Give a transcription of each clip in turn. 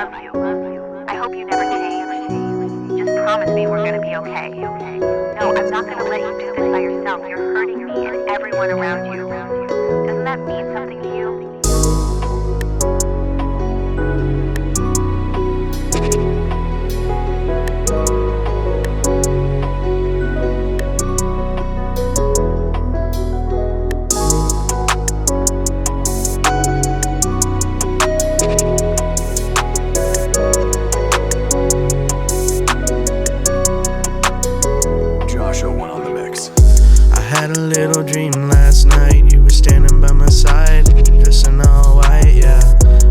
love you. I hope you never change. Just promise me we're gonna be okay. No, I'm not gonna let you do this by yourself. You're hurting me and everyone around you. Doesn't that mean something to you? I had a little dream last night. You were standing by my side, dressed in all white, yeah.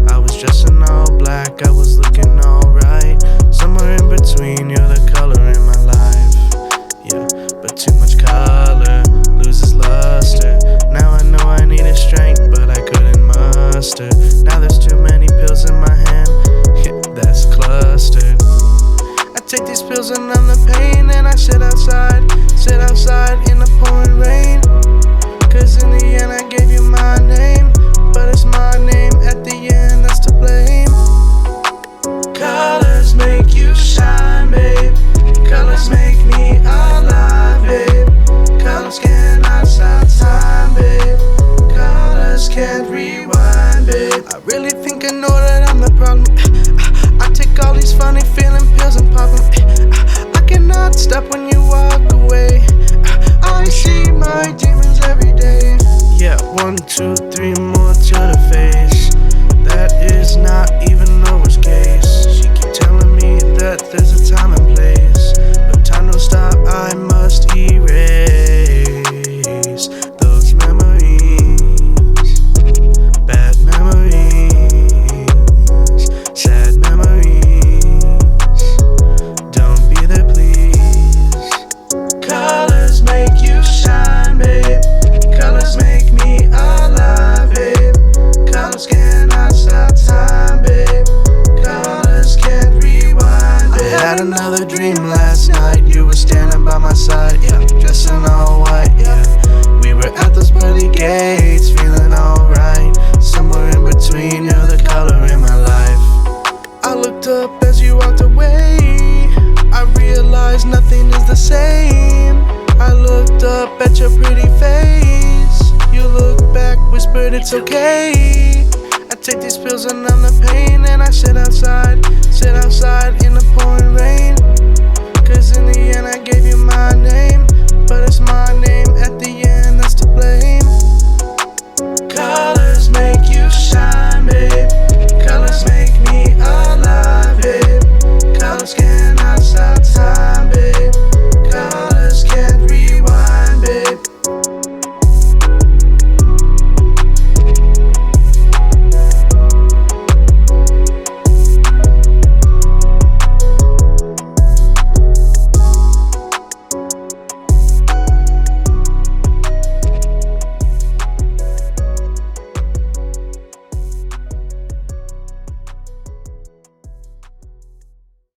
I was dressed in all black, I was looking alright. Somewhere in between, you're the color in my life, yeah. But too much color loses luster. Now I know I needed strength, but I couldn't muster. Now there's too many pills in my hand, yeah, that's clustered. I take these pills and numb the pain, and I sit outside in the pouring rain. Cause in the end I gave you my name, but it's my name at the end that's to blame. Colors make you shine, babe. Colors make me alive, babe. Colors cannot stop time, babe. Colors can't rewind, babe. I really think I know that I'm the problem. I take all these funny feeling pills and pop them. I cannot stop when you walk away. I see my demons every day. Yeah, 1, 2, 3 more to the face. That is not even the worst case. She keep telling me that there's a time and place, but time don't stop, I must erase those memories. Bad memories, sad memories. Don't be there, please. Colors make you shine, babe. Colors make me alive, babe. Colors cannot stop time, babe. Colors can't rewind, babe. I had another dream last night. You were standing by my side, yeah, dressed in all white, yeah. We were at those pearly gates, feeling alright. Somewhere in between, you're the color in my life. I looked up as you walked away. I realized nothing is the same. I looked up at your pretty face. You looked back, whispered it's okay. I take these pills and numb the pain, and I sit outside in the